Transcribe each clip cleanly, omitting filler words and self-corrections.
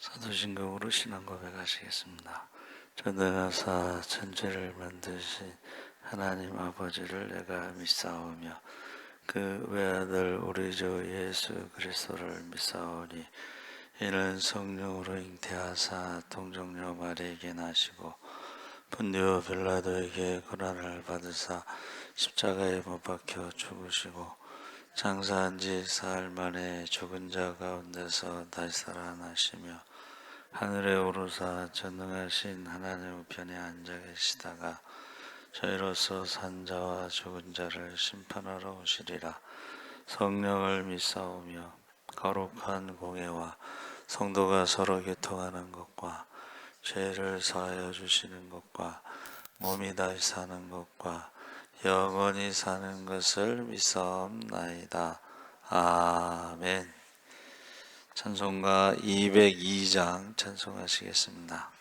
사도신경으로 신앙 고백하시겠습니다. 전능하사 천지를 만드신 하나님 아버지를 내가 믿사오며 그 외아들 우리 주 예수 그리스도를 믿사오니 이는 성령으로 잉태하사 동정녀 마리에게 나시고 본디오 빌라도에게 고난을 받으사 십자가에 못 박혀 죽으시고 장사한 지 사흘 만에 죽은 자 가운데서 다시 살아나시며 하늘에 오르사 전능하신 하나님 우편에 앉아 계시다가 저희로서 산 자와 죽은 자를 심판하러 오시리라. 성령을 믿사오며 거룩한 공예와 성도가 서로 교통하는 것과 죄를 사하여 주시는 것과 몸이 다시 사는 것과 영원히 사는 것을 믿사옵나이다. 아멘. 찬송가 202장 찬송하시겠습니다.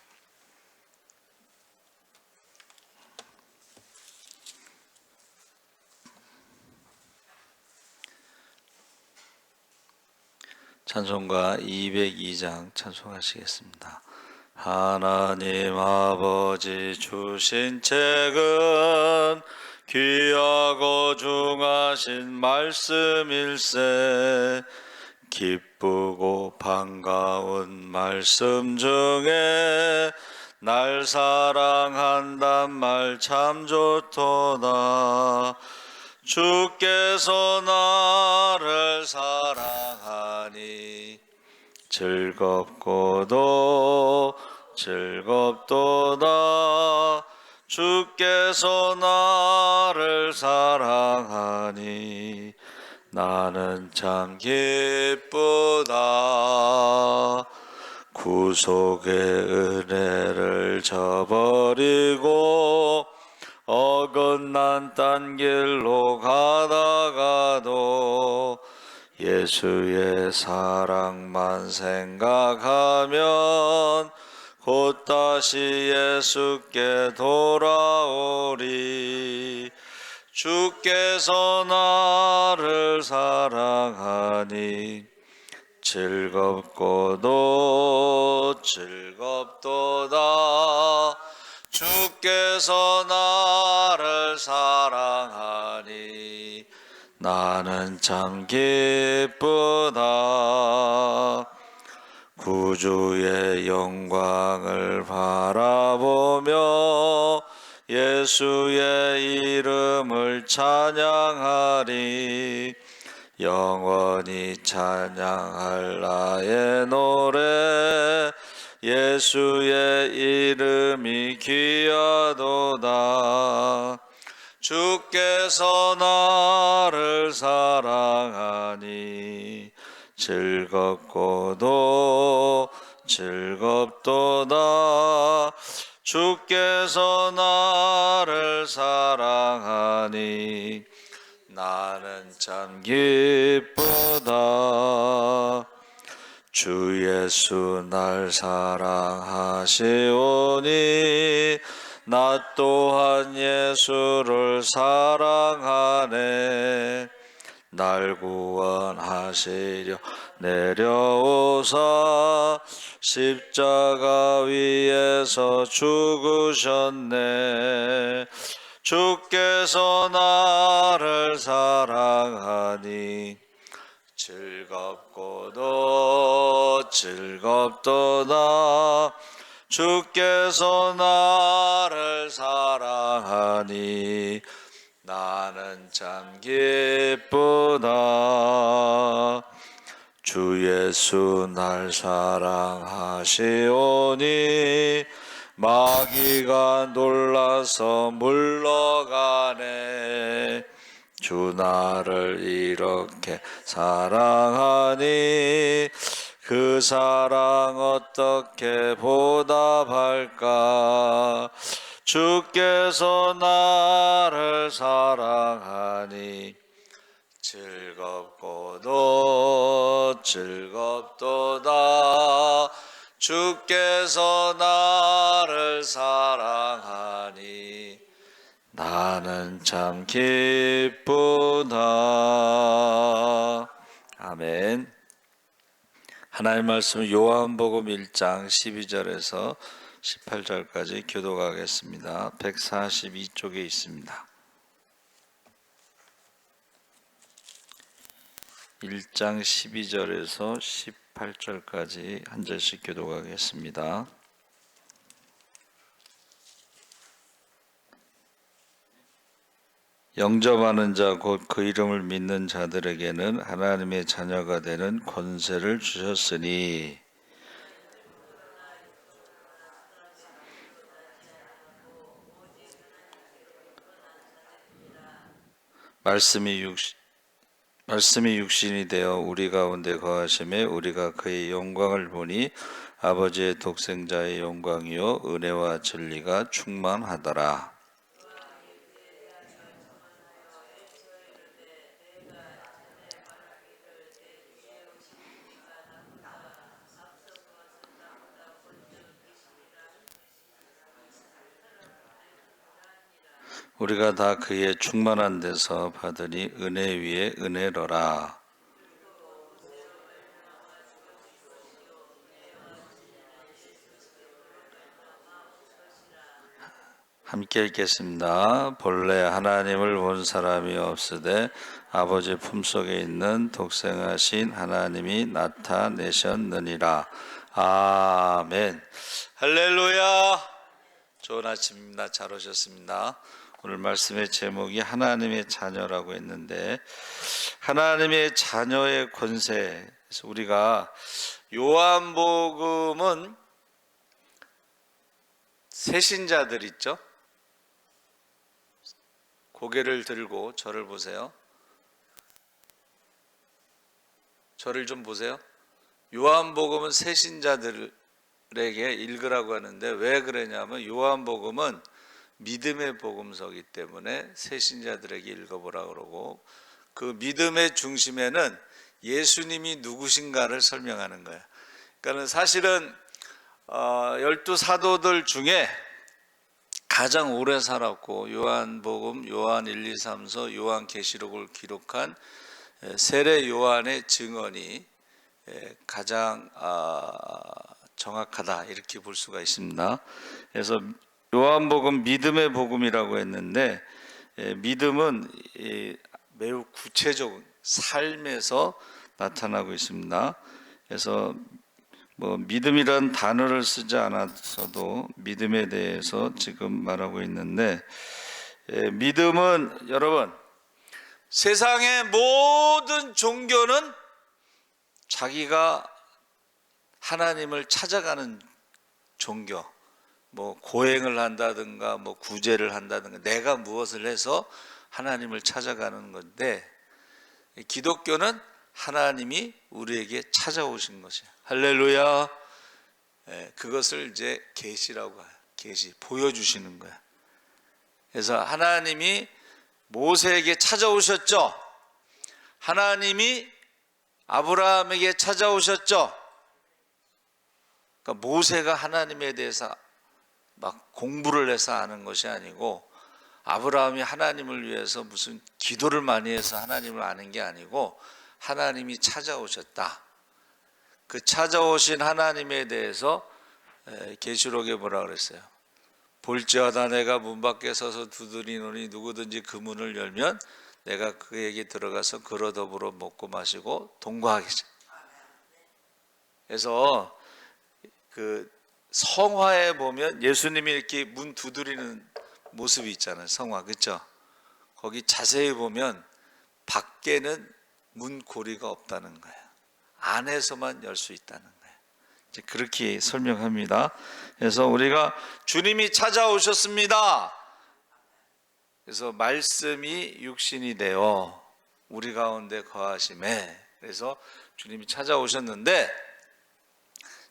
찬송가 202장 찬송하시겠습니다. 하나님 아버지 주신 책은 귀하고 중하신 말씀일세. 기쁘고 반가운 말씀 중에 날 사랑한단 말 참 좋도다. 주께서 나를 사랑하니 즐겁고도 즐겁도다. 주께서 나를 사랑하니 나는 참 기쁘다. 구속의 은혜를 저버리고 어긋난 딴 길로 가다가도 예수의 사랑만 생각하면 곧 다시 예수께 돌아오리. 주께서 나를 사랑하니 즐겁고도 즐겁도다. 주께서 나를 사랑하니 나는 참 기쁘다. 구주의 영광을 바라보며 예수의 이름을 찬양하리. 영원히 찬양할 나의 노래 예수의 이름이 귀하도다. 주께서 나를 사랑하니 즐겁고도 즐겁도다. 주께서 나를 사랑하니 나는 참 기쁘다. 주 예수 날 사랑하시오니 나 또한 예수를 사랑하네. 날 구원하시려 내려오사 십자가 위에서 죽으셨네. 주께서 나를 사랑하니 즐겁고도 즐겁도다. 주께서 나를 사랑하니 나는 참 기쁘다. 주 예수 날 사랑하시오니 마귀가 놀라서 물러가네. 주 나를 이렇게 사랑하니 그 사랑 어떻게 보답할까. 주께서 나를 사랑하니 즐겁고도 즐겁도다. 주께서 나를 사랑하니 나는 참 기쁘다. 아멘. 하나님 말씀 요한복음 1장 12절에서 18절까지 교독하겠습니다. 142쪽에 있습니다. 1장 12절에서 18절까지 한 절씩 교독하겠습니다. 영접하는 자 곧 그 이름을 믿는 자들에게는 하나님의 자녀가 되는 권세를 주셨으니 말씀이 육신이 되어 우리 가운데 거하심에 우리가 그의 영광을 보니 아버지의 독생자의 영광이요 은혜와 진리가 충만하더라. 우리가 다 그의 충만한 데서 받으니 은혜 위에 은혜로라. 함께 읽겠습니다. 본래 하나님을 본 사람이 없으되 아버지 품속에 있는 독생하신 하나님이 나타내셨느니라. 아멘. 할렐루야. 좋은 아침입니다. 잘 오셨습니다. 오늘 말씀의 제목이 하나님의 자녀라고 했는데, 하나님의 자녀의 권세. 그래서 우리가 요한복음은 새신자들 있죠? 고개를 들고 저를 보세요. 저를 좀 보세요. 요한복음은 새신자들에게 읽으라고 하는데 왜 그러냐면 요한복음은 믿음의 복음서이기 때문에 새신자들에게 읽어보라고 그러고, 그 믿음의 중심에는 예수님이 누구신가를 설명하는 거예요. 그러니까 사실은 12 사도들 중에 가장 오래 살았고 요한복음, 요한 1, 2, 3서, 요한계시록을 기록한 세례 요한의 증언이 가장 정확하다 이렇게 볼 수가 있습니다. 그래서 요한복음 믿음의 복음이라고 했는데, 믿음은 매우 구체적 삶에서 나타나고 있습니다. 그래서 믿음이란 단어를 쓰지 않았어도 믿음에 대해서 지금 말하고 있는데, 믿음은 여러분 세상의 모든 종교는 자기가 하나님을 찾아가는 종교, 고행을 한다든가 구제를 한다든가 내가 무엇을 해서 하나님을 찾아가는 건데, 기독교는 하나님이 우리에게 찾아오신 것이에요. 할렐루야. 그것을 이제 계시라고 해요. 계시, 보여주시는 거야. 그래서 하나님이 모세에게 찾아오셨죠. 하나님이 아브라함에게 찾아오셨죠. 그러니까 모세가 하나님에 대해서 막 공부를 해서 아는 것이 아니고, 아브라함이 하나님을 위해서 무슨 기도를 많이 해서 하나님을 아는 게 아니고 하나님이 찾아오셨다. 그 찾아오신 하나님에 대해서 계시록에 뭐라 그랬어요? 볼지어다 내가 문 밖에 서서 두드리노니 누구든지 그 문을 열면 내가 그에게 들어가서 그로 더불어 먹고 마시고 동거하겠지. 그래서 그 성화에 보면 예수님이 이렇게 문 두드리는 모습이 있잖아요. 성화, 그렇죠? 거기 자세히 보면 밖에는 문고리가 없다는 거예요. 안에서만 열 수 있다는 거예요. 이제 그렇게 설명합니다. 그래서 우리가 주님이 찾아오셨습니다. 그래서 말씀이 육신이 되어 우리 가운데 거하심에, 그래서 주님이 찾아오셨는데,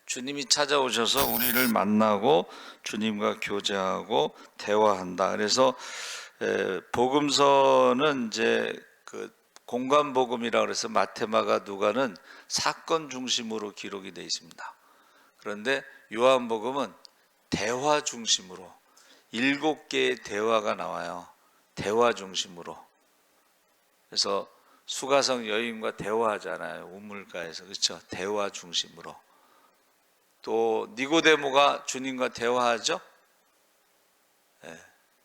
주님이 찾아오셔서 우리를 만나고 주님과 교제하고 대화한다. 그래서 복음서는 이제 그 공간 복음이라고 해서 마태, 마가, 누가는 사건 중심으로 기록이 되어 있습니다. 그런데 요한복음은 대화 중심으로 7개의 대화가 나와요. 대화 중심으로. 그래서 수가성 여인과 대화하잖아요. 우물가에서. 그렇죠? 대화 중심으로. 또 니고데모가 주님과 대화하죠?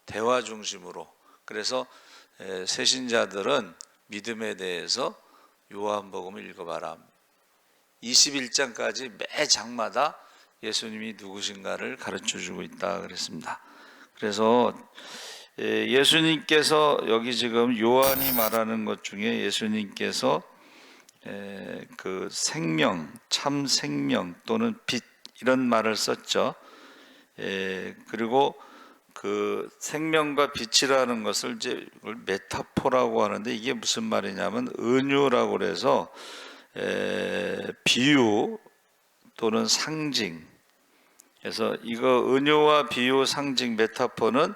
대화 중심으로. 그래서 새신자들은 믿음에 대해서 요한복음을 읽어봐라. 21장까지 매 장마다 예수님이 누구신가를 가르쳐주고 있다 그랬습니다. 그래서 예수님께서 여기 지금 요한이 말하는 것 중에 예수님께서 그 생명, 참 생명 또는 빛 이런 말을 썼죠. 그리고 그 생명과 빛이라는 것을 이제 메타포라고 하는데 이게 무슨 말이냐면 은유라고 그래서 비유 또는 상징. 그래서 이거 은유와 비유, 상징, 메타포는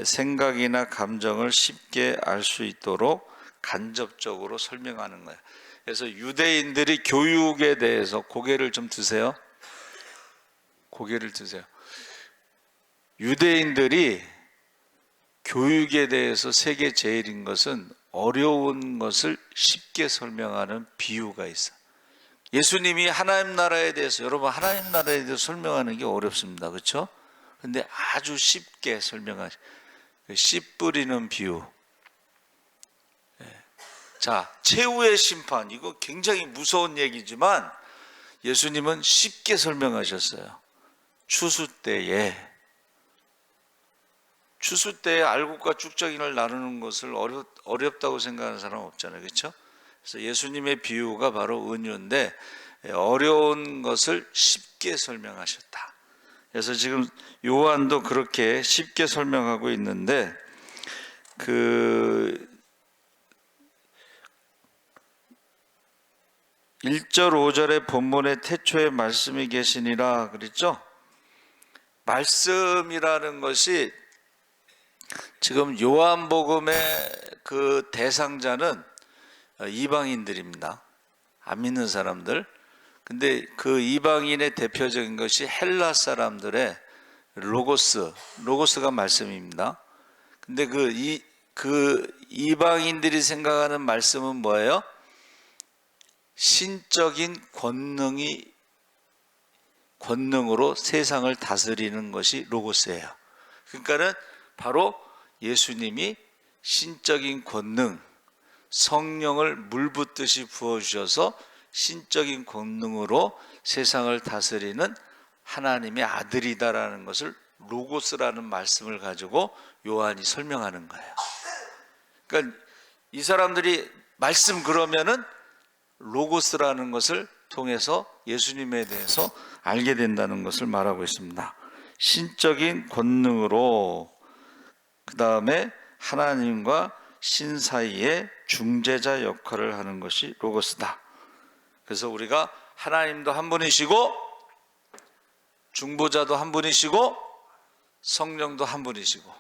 생각이나 감정을 쉽게 알 수 있도록 간접적으로 설명하는 거예요. 그래서 유대인들이 교육에 대해서 고개를 좀 드세요. 고개를 드세요. 유대인들이 교육에 대해서 세계 제일인 것은 어려운 것을 쉽게 설명하는 비유가 있어. 예수님이 하나님 나라에 대해서, 여러분 하나님 나라에 대해서 설명하는 게 어렵습니다. 그렇죠? 근데 아주 쉽게 설명하시. 씨 뿌리는 비유. 자, 최후의 심판. 이거 굉장히 무서운 얘기지만 예수님은 쉽게 설명하셨어요. 추수 때에 알곡과 쭉정이를 나누는 것을 어렵다고 생각하는 사람은 없잖아요. 그렇죠? 그래서 예수님의 비유가 바로 은유인데 어려운 것을 쉽게 설명하셨다. 그래서 지금 요한도 그렇게 쉽게 설명하고 있는데 그 1절 5절의 본문에 태초에 말씀이 계시니라 그랬죠? 말씀이라는 것이 지금 요한복음의 그 대상자는 이방인들입니다. 안 믿는 사람들. 근데 그 이방인의 대표적인 것이 헬라 사람들의 로고스가 말씀입니다. 근데 그 이방인들이 생각하는 말씀은 뭐예요? 신적인 권능으로 세상을 다스리는 것이 로고스예요. 그러니까는 바로 예수님이 신적인 권능, 성령을 물 붓듯이 부어주셔서 신적인 권능으로 세상을 다스리는 하나님의 아들이다라는 것을 로고스라는 말씀을 가지고 요한이 설명하는 거예요. 그러니까 이 사람들이 말씀 그러면은 로고스라는 것을 통해서 예수님에 대해서 알게 된다는 것을 말하고 있습니다. 신적인 권능으로, 그 다음에 하나님과 신 사이의 중재자 역할을 하는 것이 로고스다. 그래서 우리가 하나님도 한 분이시고 중보자도 한 분이시고 성령도 한 분이시고,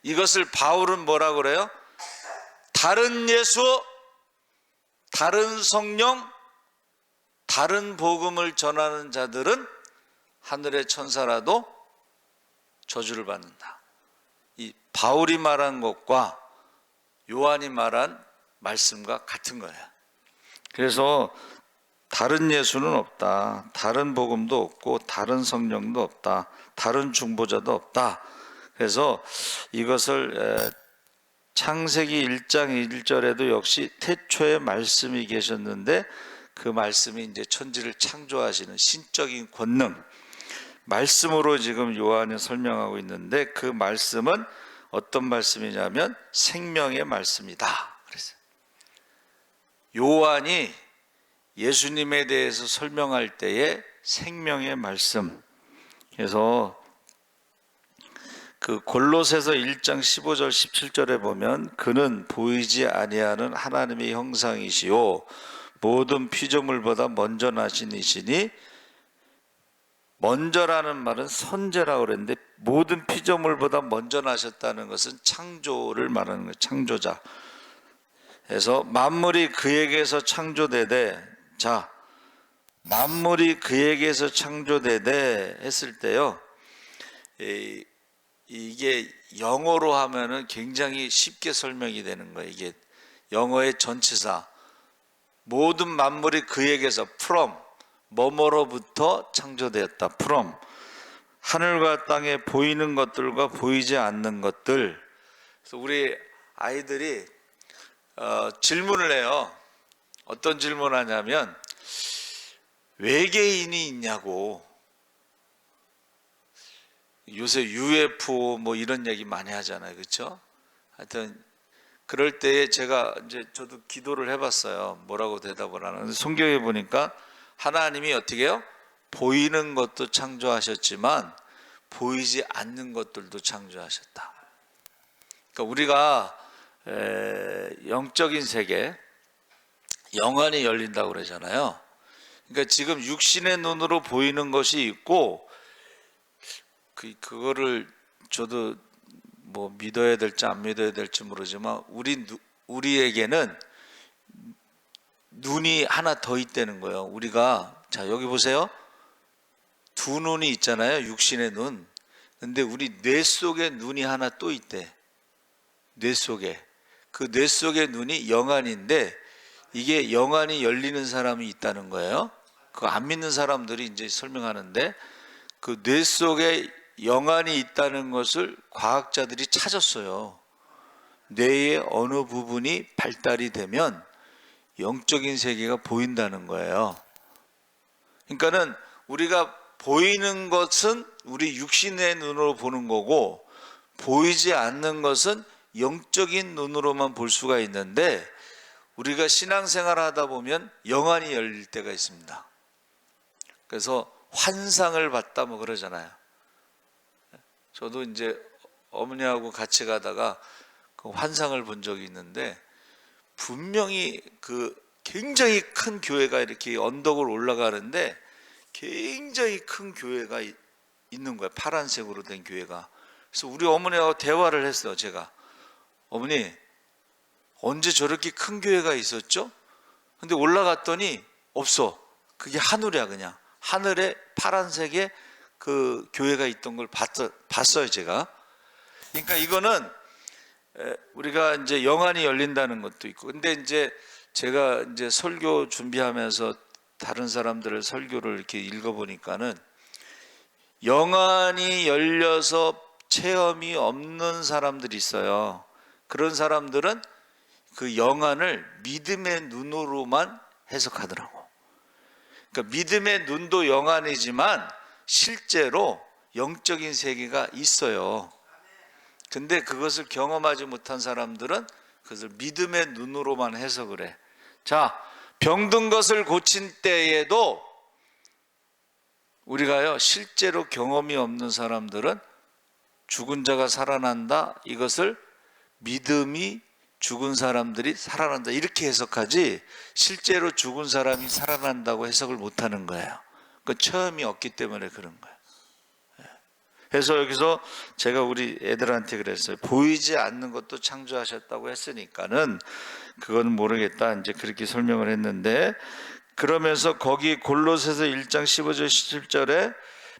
이것을 바울은 뭐라고 그래요? 다른 예수, 다른 성령, 다른 복음을 전하는 자들은 하늘의 천사라도 저주를 받는다. 이 바울이 말한 것과 요한이 말한 말씀과 같은 거예요. 그래서 다른 예수는 없다, 다른 복음도 없고 다른 성령도 없다, 다른 중보자도 없다. 그래서 이것을 창세기 1장 1절에도 역시 태초에 말씀이 계셨는데 그 말씀이 이제 천지를 창조하시는 신적인 권능, 말씀으로 지금 요한이 설명하고 있는데 그 말씀은 어떤 말씀이냐면 생명의 말씀이다. 그래서 요한이 예수님에 대해서 설명할 때에 생명의 말씀, 그래서 그 골로새서 1장 15절 17절에 보면 그는 보이지 아니하는 하나님의 형상이시요 모든 피조물보다 먼저 나신 이시니, 먼저라는 말은 선제라고 그랬는데 모든 피조물보다 먼저 나셨다는 것은 창조를 말하는 거예요. 창조자. 그래서 만물이 그에게서 창조되되, 자, 만물이 그에게서 창조되되 했을 때요, 이게 영어로 하면은 굉장히 쉽게 설명이 되는 거예요. 영어의 전치사. 모든 만물이 그에게서 from, 뭐뭐로부터 창조되었다. from. 하늘과 땅에 보이는 것들과 보이지 않는 것들. 그래서 우리 아이들이 질문을 해요. 어떤 질문을 하냐면 외계인이 있냐고. 요새 UFO 뭐 이런 얘기 많이 하잖아요, 그렇죠? 하여튼 그럴 때에 제가 이제 저도 기도를 해봤어요. 뭐라고 대답을 하는데 성경에 보니까 하나님이 어떻게 해요? 보이는 것도 창조하셨지만 보이지 않는 것들도 창조하셨다. 그러니까 우리가 영적인 세계, 영안이 열린다고 그러잖아요. 그러니까 지금 육신의 눈으로 보이는 것이 있고 그거를 저도 뭐 믿어야 될지 안 믿어야 될지 모르지만 우리에게는 눈이 하나 더 있다는 거예요. 우리가 자 여기 보세요. 두 눈이 있잖아요. 육신의 눈. 근데 우리 뇌 속에 눈이 하나 또 있대. 뇌 속에. 그 뇌 속의 눈이 영안인데 이게 영안이 열리는 사람이 있다는 거예요. 그거 안 믿는 사람들이 이제 설명하는데 그 뇌 속에 영안이 있다는 것을 과학자들이 찾았어요. 뇌의 어느 부분이 발달이 되면 영적인 세계가 보인다는 거예요. 그러니까는 우리가 보이는 것은 우리 육신의 눈으로 보는 거고 보이지 않는 것은 영적인 눈으로만 볼 수가 있는데 우리가 신앙생활을 하다 보면 영안이 열릴 때가 있습니다. 그래서 환상을 봤다 뭐 그러잖아요. 저도 이제 어머니하고 같이 가다가 그 환상을 본 적이 있는데 분명히 그 굉장히 큰 교회가 이렇게 언덕을 올라가는데 굉장히 큰 교회가 있는 거야. 파란색으로 된 교회가. 그래서 우리 어머니하고 대화를 했어요. 제가 어머니 언제 저렇게 큰 교회가 있었죠? 근데 올라갔더니 없어. 그게 하늘이야. 그냥 하늘에 파란색의 그 교회가 있던 걸 봤어요 제가. 그러니까 이거는 우리가 이제 영안이 열린다는 것도 있고, 근데 이제 제가 이제 설교 준비하면서 다른 사람들의 설교를 이렇게 읽어보니까는 영안이 열려서 체험이 없는 사람들이 있어요. 그런 사람들은 그 영안을 믿음의 눈으로만 해석하더라고. 그러니까 믿음의 눈도 영안이지만 실제로 영적인 세계가 있어요. 근데 그것을 경험하지 못한 사람들은 그것을 믿음의 눈으로만 해석을 해. 자, 병든 것을 고친 때에도 우리가요 실제로 경험이 없는 사람들은 죽은 자가 살아난다, 이것을 믿음이 죽은 사람들이 살아난다 이렇게 해석하지 실제로 죽은 사람이 살아난다고 해석을 못하는 거예요. 그 체험이 없기 때문에 그런 거예요. 그래서 여기서 제가 우리 애들한테 그랬어요. 보이지 않는 것도 창조하셨다고 했으니까는 그건 모르겠다 이제 그렇게 설명을 했는데, 그러면서 거기 골로새서 1장 15절 17절에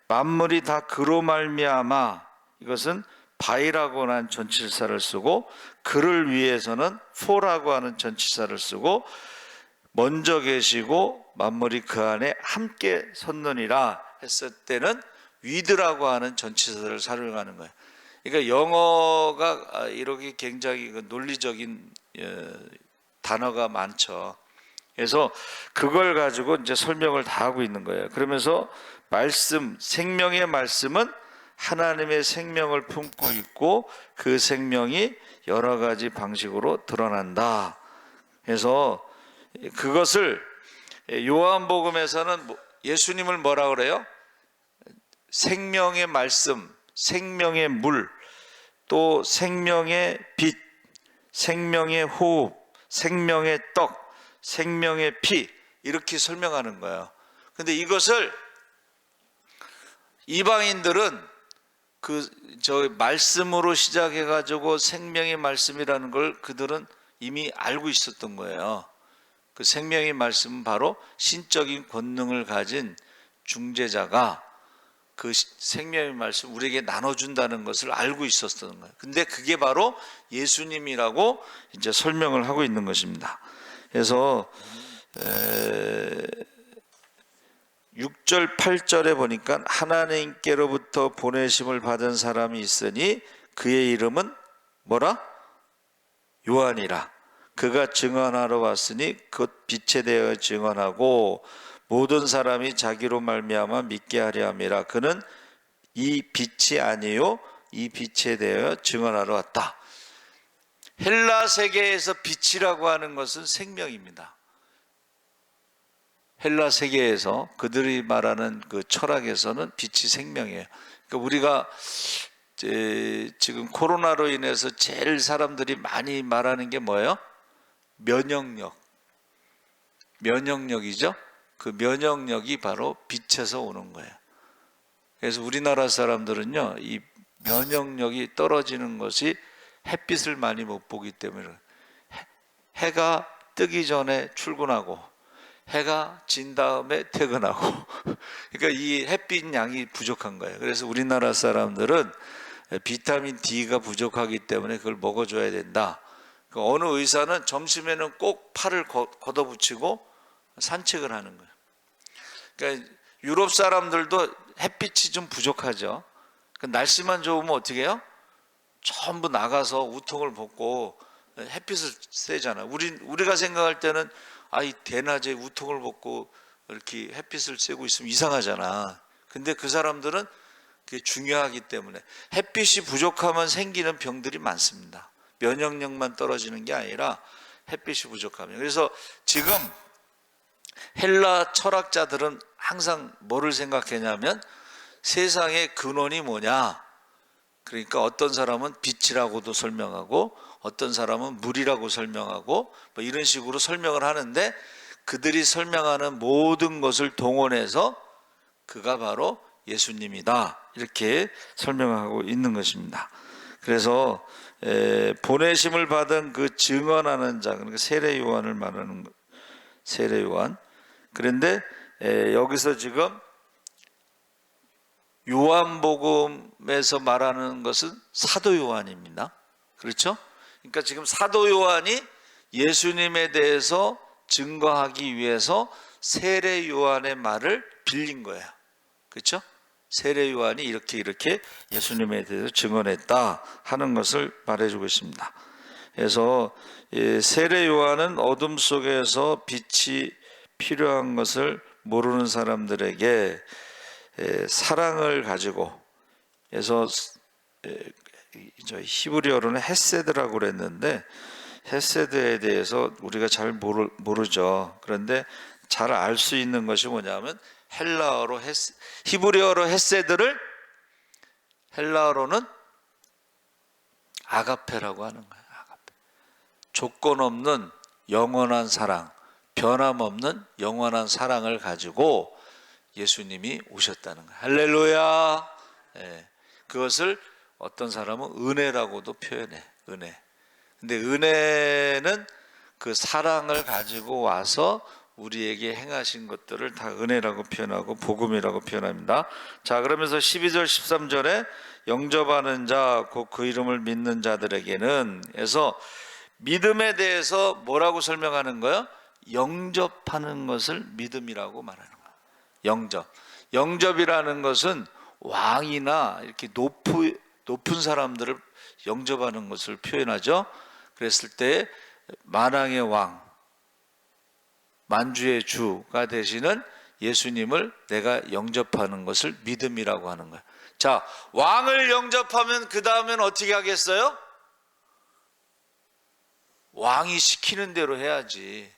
만물이 다 그로 말미암아, 이것은 바이라고 하는 전치사를 쓰고 그를 위해서는 for라고 하는 전치사를 쓰고 먼저 계시고 만물이 그 안에 함께 섰느니라 했을 때는 with라고 하는 전치사를 사용하는 거예요. 그러니까 영어가 이렇게 굉장히 논리적인 단어가 많죠. 그래서 그걸 가지고 이제 설명을 다 하고 있는 거예요. 그러면서 말씀, 생명의 말씀은 하나님의 생명을 품고 있고 그 생명이 여러 가지 방식으로 드러난다. 그래서 그것을 요한복음에서는 예수님을 뭐라 그래요? 생명의 말씀, 생명의 물, 또 생명의 빛, 생명의 호흡, 생명의 떡, 생명의 피, 이렇게 설명하는 거예요. 근데 이것을 이방인들은 저 말씀으로 시작해 가지고 생명의 말씀이라는 걸 그들은 이미 알고 있었던 거예요. 그 생명의 말씀은 바로 신적인 권능을 가진 중재자가 그 생명의 말씀 우리에게 나눠준다는 것을 알고 있었던 거예요. 근데 그게 바로 예수님이라고 이제 설명을 하고 있는 것입니다. 그래서 6절 8절에 보니까 하나님께로부터 보내심을 받은 사람이 있으니 그의 이름은 뭐라? 요한이라. 그가 증언하러 왔으니 곧 빛에 대하여 증언하고 모든 사람이 자기로 말미암아 믿게 하려 함이라. 그는 이 빛이 아니요 이 빛에 대하여 증언하러 왔다. 헬라 세계에서 빛이라고 하는 것은 생명입니다. 헬라 세계에서 그들이 말하는 그 철학에서는 빛이 생명이에요. 그러니까 우리가 지금 코로나로 인해서 제일 사람들이 많이 말하는 게 뭐예요? 면역력이죠. 그 면역력이 바로 빛에서 오는 거예요. 그래서 우리나라 사람들은요, 이 면역력이 떨어지는 것이 햇빛을 많이 못 보기 때문에 해가 뜨기 전에 출근하고 해가 진 다음에 퇴근하고 그러니까 이 햇빛 양이 부족한 거예요. 그래서 우리나라 사람들은 비타민 D가 부족하기 때문에 그걸 먹어줘야 된다. 어느 의사는 점심에는 꼭 팔을 걷어붙이고 산책을 하는 거예요. 그러니까 유럽 사람들도 햇빛이 좀 부족하죠. 날씨만 좋으면 어떻게 해요? 전부 나가서 우통을 벗고 햇빛을 쐬잖아. 우리가 생각할 때는 이 대낮에 우통을 벗고 이렇게 햇빛을 쐬고 있으면 이상하잖아. 근데 그 사람들은 그게 중요하기 때문에 햇빛이 부족하면 생기는 병들이 많습니다. 면역력만 떨어지는 게 아니라 햇빛이 부족하면. 그래서 지금 헬라 철학자들은 항상 뭐를 생각했냐면 세상의 근원이 뭐냐. 그러니까 어떤 사람은 빛이라고도 설명하고 어떤 사람은 물이라고 설명하고 뭐 이런 식으로 설명을 하는데 그들이 설명하는 모든 것을 동원해서 그가 바로 예수님이다. 이렇게 설명하고 있는 것입니다. 그래서 보내심을 받은 그 증언하는 자, 그러니까 세례 요한을 말하는 거, 세례 요한. 그런데 여기서 지금 요한복음에서 말하는 것은 사도 요한입니다. 그렇죠? 그러니까 지금 사도 요한이 예수님에 대해서 증거하기 위해서 세례 요한의 말을 빌린 거예요. 그렇죠? 세례 요한이 이렇게 예수님에 대해서 증언했다 하는 것을 말해주고 있습니다. 그래서 세례 요한은 어둠 속에서 빛이 필요한 것을 모르는 사람들에게 사랑을 가지고, 그래서 히브리어로는 헤세드라고 그랬는데 헤세드에 대해서 우리가 잘 모르죠. 그런데 잘 알 수 있는 것이 뭐냐면 헬라어로 히브리어로 헤세드를 헬라어로는 아가페라고 하는 거예요. 아가페. 조건 없는 영원한 사랑, 변함없는 영원한 사랑을 가지고 예수님이 오셨다는 거예요. 할렐루야. 그것을 어떤 사람은 은혜라고도 표현해. 은혜. 근데 은혜는 그 사랑을 가지고 와서 우리에게 행하신 것들을 다 은혜라고 표현하고 복음이라고 표현합니다. 자, 그러면서 12절 13절에 영접하는 자, 곧 그 이름을 믿는 자들에게는, 해서 믿음에 대해서 뭐라고 설명하는 거예요? 영접하는 것을 믿음이라고 말하는 거예요. 영접이라는 것은 왕이나 이렇게 높은 사람들을 영접하는 것을 표현하죠. 그랬을 때 만왕의 왕, 만주의 주가 되시는 예수님을 내가 영접하는 것을 믿음이라고 하는 거예요. 자, 왕을 영접하면 그 다음엔 어떻게 하겠어요? 왕이 시키는 대로 해야지.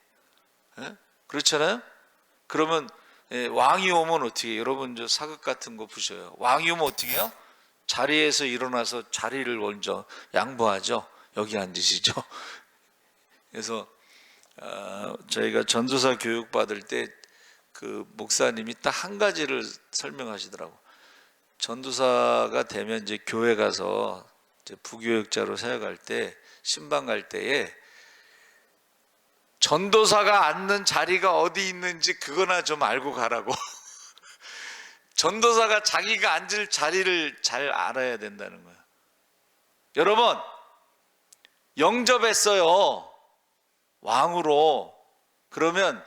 그렇잖아요? 그러면 왕이 오면 어떻게 해요? 여러분 저 사극 같은 거 보셔요. 왕이 오면 어떻게 해요? 자리에서 일어나서 자리를 먼저 양보하죠. 여기 앉으시죠. 그래서 저희가 전도사 교육 받을 때 그 목사님이 딱 한 가지를 설명하시더라고. 전도사가 되면 이제 교회 가서 이제 부교육자로 사역할 때, 신방 갈 때에 전도사가 앉는 자리가 어디 있는지 그거나 좀 알고 가라고. 전도사가 자기가 앉을 자리를 잘 알아야 된다는 거예요. 여러분, 영접했어요, 왕으로. 그러면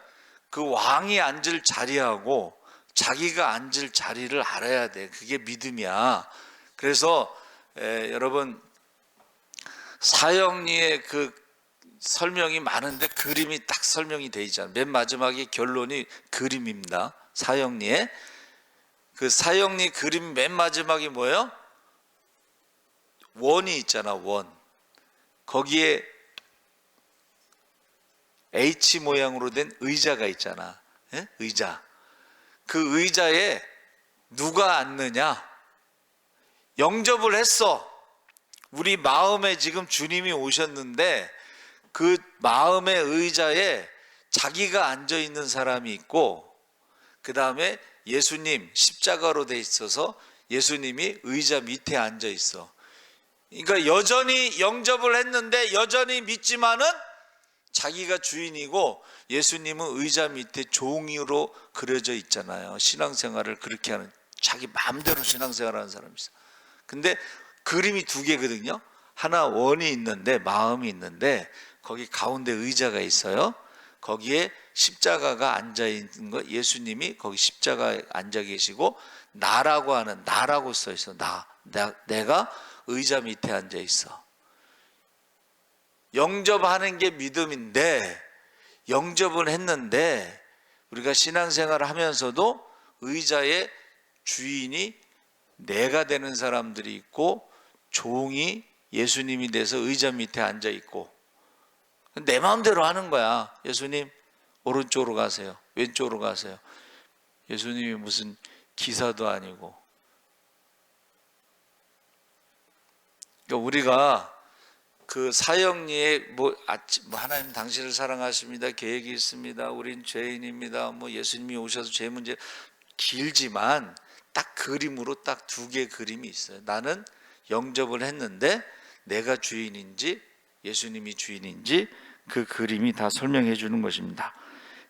그 왕이 앉을 자리하고 자기가 앉을 자리를 알아야 돼. 그게 믿음이야. 그래서 여러분, 사형리의 그 설명이 많은데 그림이 딱 설명이 돼 있잖아요. 맨 마지막에 결론이 그림입니다. 사형리의 그 사형리 그림 맨 마지막이 뭐예요? 원이 있잖아, 원. 거기에 H 모양으로 된 의자가 있잖아. 예? 의자. 그 의자에 누가 앉느냐? 영접을 했어. 우리 마음에 지금 주님이 오셨는데 그 마음의 의자에 자기가 앉아 있는 사람이 있고, 그 다음에 예수님 십자가로 돼 있어서 예수님이 의자 밑에 앉아 있어. 그러니까 여전히 영접을 했는데 여전히 믿지만은 자기가 주인이고 예수님은 의자 밑에 종이로 그려져 있잖아요. 신앙생활을 그렇게 하는, 자기 마음대로 신앙생활하는 사람이 있어. 근데 그림이 두 개거든요. 하나 원이 있는데, 마음이 있는데 거기 가운데 의자가 있어요. 거기에 십자가가 앉아 있는 거, 예수님이 거기 십자가에 앉아 계시고 나라고 하는, 나라고 써 있어. 내가 의자 밑에 앉아 있어. 영접하는 게 믿음인데, 영접은 했는데 우리가 신앙생활을 하면서도 의자의 주인이 내가 되는 사람들이 있고 종이 예수님이 돼서 의자 밑에 앉아 있고, 내 마음대로 하는 거야. 예수님 오른쪽으로 가세요, 왼쪽으로 가세요. 예수님이 무슨 기사도 아니고. 그러니까 우리가 그 사형리에 하나님 당신을 사랑하십니다, 계획이 있습니다, 우린 죄인입니다, 예수님이 오셔서 죄 문제, 길지만 딱 그림으로 딱 두 개 그림이 있어요. 나는 영접을 했는데 내가 주인인지 예수님이 주인인지 그 그림이 다 설명해 주는 것입니다.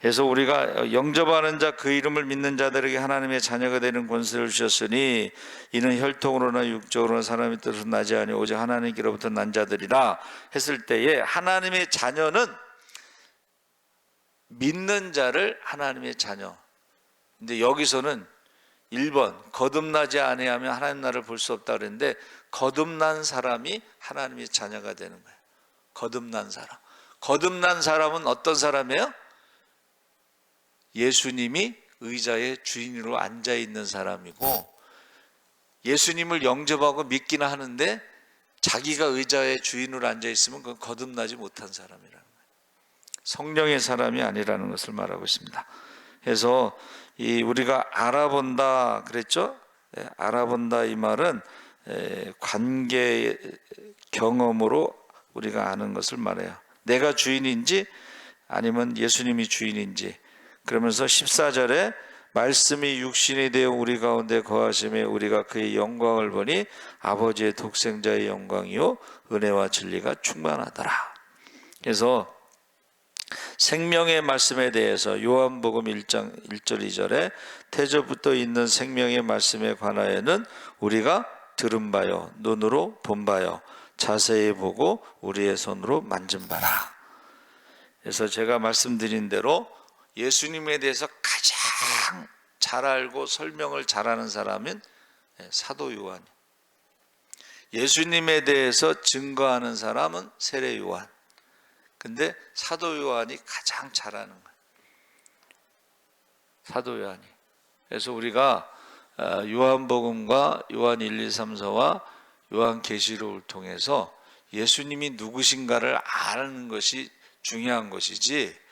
그래서 우리가 영접하는 자, 그 이름을 믿는 자들에게 하나님의 자녀가 되는 권세를 주셨으니 이는 혈통으로나 육적으로나 사람의 뜻으로 나지 아니하고 오직 하나님께로부터 난 자들이라 했을 때에, 하나님의 자녀는 믿는 자를 하나님의 자녀. 근데 여기서는 1번 거듭나지 아니하면 하나님 나라를 볼 수 없다 그랬는데, 거듭난 사람이 하나님의 자녀가 되는 거예요. 거듭난 사람. 거듭난 사람은 어떤 사람이에요? 예수님이 의자의 주인으로 앉아 있는 사람이고, 예수님을 영접하고 믿기는 하는데 자기가 의자의 주인으로 앉아 있으면 그건 거듭나지 못한 사람이라는 거예요. 성령의 사람이 아니라는 것을 말하고 있습니다. 그래서 우리가 알아본다 그랬죠? 알아본다, 이 말은 관계 경험으로 우리가 아는 것을 말해요. 내가 주인인지 아니면 예수님이 주인인지. 그러면서 14절에 말씀이 육신이 되어 우리 가운데 거하심에 우리가 그의 영광을 보니 아버지의 독생자의 영광이요 은혜와 진리가 충만하더라. 그래서 생명의 말씀에 대해서 요한복음 1장 1절 2절에 태초부터 있는 생명의 말씀에 관하여는 우리가 들은 바요 눈으로 본 바요 자세히 보고 우리의 손으로 만진 바라. 그래서 제가 말씀드린 대로 예수님에 대해서 가장 잘 알고 설명을 잘하는 사람은 사도 요한. 예수님에 대해서 증거하는 사람은 세례 요한. 근데 사도 요한이 가장 잘하는 거예요. 사도 요한이. 그래서 우리가 요한복음과 요한 1, 2, 3, 4와 요한계시록을 통해서 예수님이 누구신가를 아는 것이 중요한 것이지,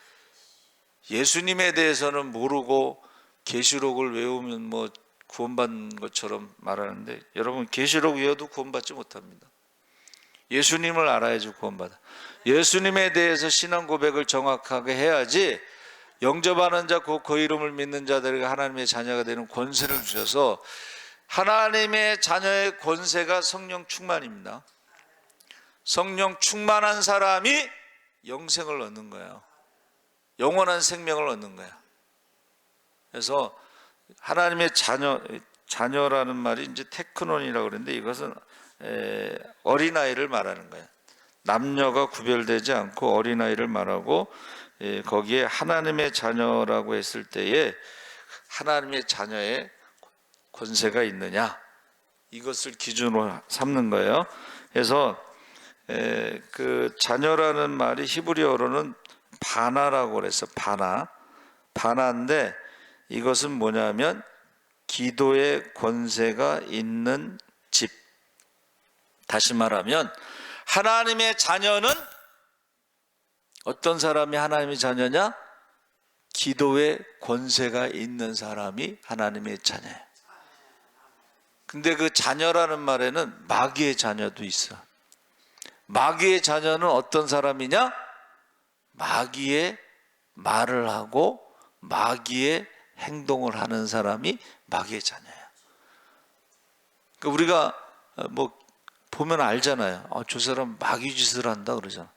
예수님에 대해서는 모르고 계시록을 외우면 구원받는 것처럼 말하는데, 여러분 계시록 외워도 구원받지 못합니다. 예수님을 알아야지 구원받아. 예수님에 대해서 신앙 고백을 정확하게 해야지 영접하는 자, 그 이름을 믿는 자들에게 하나님의 자녀가 되는 권세를 주셔서, 하나님의 자녀의 권세가 성령 충만입니다. 성령 충만한 사람이 영생을 얻는 거예요. 영원한 생명을 얻는 거예요. 그래서 하나님의 자녀라는 말이 이제 테크논이라고 그러는데 이것은 어린아이를 말하는 거예요. 남녀가 구별되지 않고 어린아이를 말하고, 거기에 하나님의 자녀라고 했을 때에 하나님의 자녀의 권세가 있느냐, 이것을 기준으로 삼는 거예요. 그래서 그 자녀라는 말이 히브리어로는 바나라고 그래서 바나인데, 이것은 뭐냐면 기도의 권세가 있는 집. 다시 말하면 하나님의 자녀는 어떤 사람이 하나님의 자녀냐? 기도의 권세가 있는 사람이 하나님의 자녀예요. 근데 그 자녀라는 말에는 마귀의 자녀도 있어. 마귀의 자녀는 어떤 사람이냐? 마귀의 말을 하고 마귀의 행동을 하는 사람이 마귀의 자녀야. 그러니까 우리가 뭐 보면 알잖아요. 저 사람 마귀 짓을 한다 그러잖아.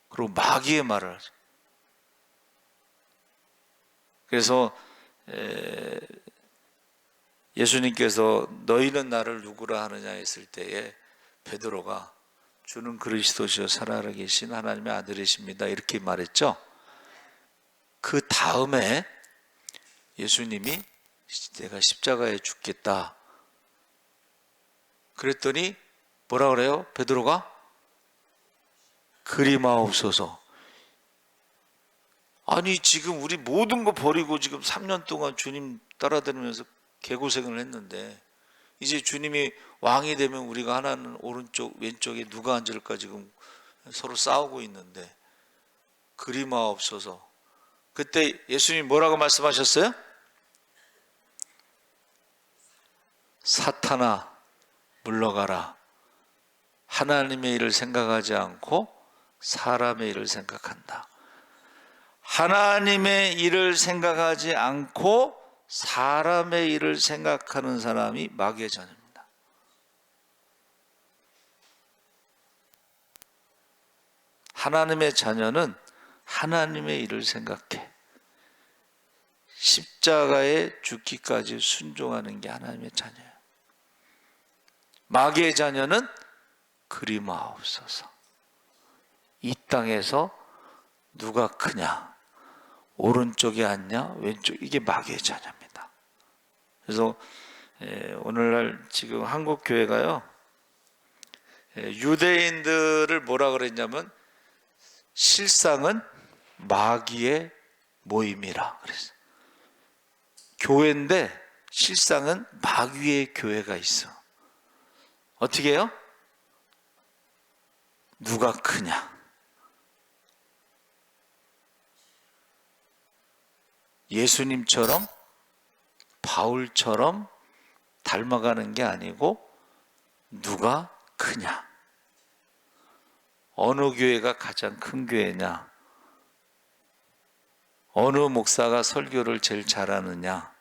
그리고 마귀의 말을 하죠. 그래서 예수님께서 너희는 나를 누구라 하느냐 했을 때에 베드로가 주는 그리스도시요 살아계신 하나님의 아들이십니다 이렇게 말했죠. 그 다음에 예수님이 내가 십자가에 죽겠다 그랬더니 뭐라 그래요? 베드로가 그리마옵소서. 아니 지금 우리 모든 거 버리고 지금 3년 동안 주님 따라다니면서 개고생을 했는데 이제 주님이 왕이 되면 우리가 하나는 오른쪽 왼쪽에 누가 앉을까 지금 서로 싸우고 있는데 그리마옵소서. 그때 예수님이 뭐라고 말씀하셨어요? 사탄아 물러가라. 하나님의 일을 생각하지 않고 사람의 일을 생각한다. 하나님의 일을 생각하지 않고 사람의 일을 생각하는 사람이 마귀의 자녀입니다. 하나님의 자녀는 하나님의 일을 생각해. 십자가에 죽기까지 순종하는 게 하나님의 자녀예요. 마귀의 자녀는 그리마옵소서. 이 땅에서 누가 크냐? 오른쪽에 앉냐? 왼쪽? 이게 마귀의 자녀입니다. 그래서 오늘날 지금 한국 교회가요, 유대인들을 뭐라 그랬냐면 실상은 마귀의 모임이라 그랬어요. 교회인데 실상은 마귀의 교회가 있어. 어떻게 해요? 누가 크냐? 예수님처럼 바울처럼 닮아가는 게 아니고 누가 크냐? 어느 교회가 가장 큰 교회냐? 어느 목사가 설교를 제일 잘하느냐?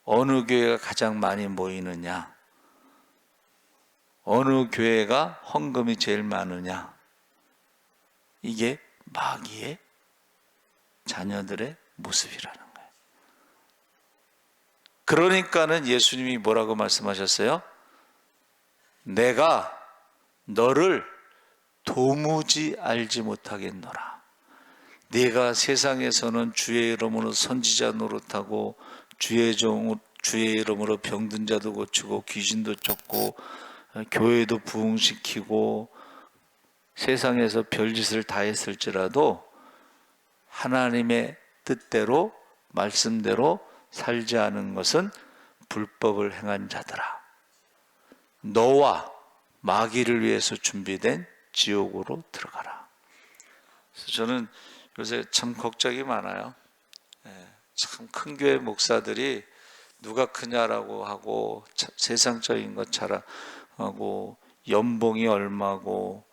어느 교회가 가장 많이 모이느냐? 어느 교회가 헌금이 제일 많으냐? 이게 마귀의 자녀들의 모습이라는 거예요. 그러니까는 예수님이 뭐라고 말씀하셨어요? 내가 너를 도무지 알지 못하겠노라. 네가 세상에서는 주의 이름으로 선지자 노릇하고 주의 이름으로 병든 자도 고치고 귀신도 쫓고 교회도 부흥시키고 세상에서 별짓을 다 했을지라도 하나님의 뜻대로 말씀대로 살지 않은 것은 불법을 행한 자들아, 너와 마귀를 위해서 준비된 지옥으로 들어가라. 그래서 저는 요새 참 걱정이 많아요. 참 큰 교회 목사들이 누가 크냐라고 하고 세상적인 것 자랑하고 연봉이 얼마고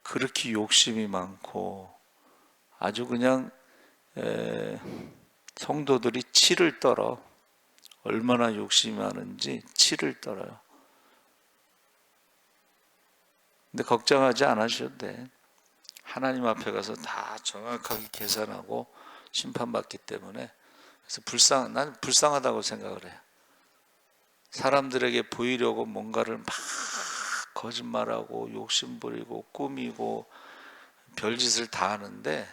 그렇게 욕심이 많고 아주 그냥 성도들이 치를 떨어. 얼마나 욕심이 많은지 치를 떨어요. 근데 걱정하지 않으셔도 돼. 하나님 앞에 가서 다 정확하게 계산하고 심판받기 때문에. 그래서 난 불쌍하다고 생각을 해요. 사람들에게 보이려고 뭔가를 막 거짓말하고 욕심부리고 꾸미고 별짓을 다 하는데,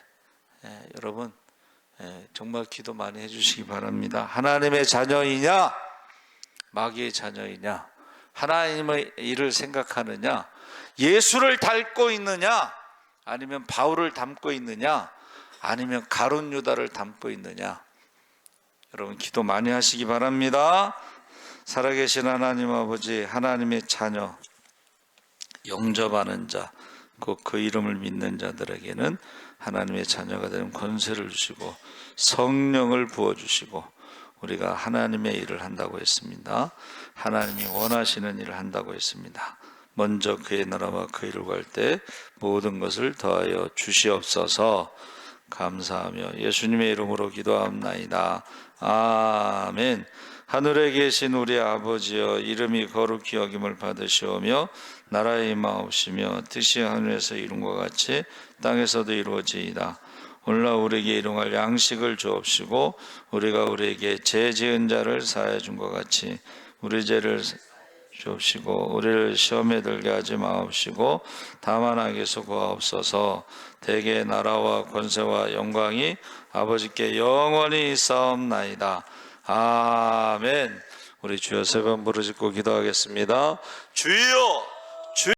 여러분, 정말 기도 많이 해주시기 바랍니다. 하나님의 자녀이냐 마귀의 자녀이냐, 하나님의 일을 생각하느냐, 예수를 닮고 있느냐, 아니면 바울을 닮고 있느냐, 아니면 가룟 유다를 닮고 있느냐. 여러분 기도 많이 하시기 바랍니다. 살아계신 하나님 아버지, 하나님의 자녀 영접하는 자, 곧 그 이름을 믿는 자들에게는 하나님의 자녀가 되는 권세를 주시고 성령을 부어주시고 우리가 하나님의 일을 한다고 했습니다. 하나님이 원하시는 일을 한다고 했습니다. 먼저 그의 나라와 그 일을 구할 때 모든 것을 더하여 주시옵소서. 감사하며 예수님의 이름으로 기도하옵나이다. 아멘. 하늘에 계신 우리 아버지여, 이름이 거룩히 여김을 받으시오며 나라의 임하옵시며 뜻이 하늘에서 이룬 것 같이 땅에서도 이루어지이다. 오늘날 우리에게 일용할 양식을 주옵시고 우리가 우리에게 죄 지은 자를 사하여 준 것 같이 우리 죄를 주옵시고 우리를 시험에 들게 하지 마옵시고 다만 악에서 구하옵소서. 대개 나라와 권세와 영광이 아버지께 영원히 있사옵나이다. 아멘. 우리 주여 세 번 부르짖고 기도하겠습니다. 주여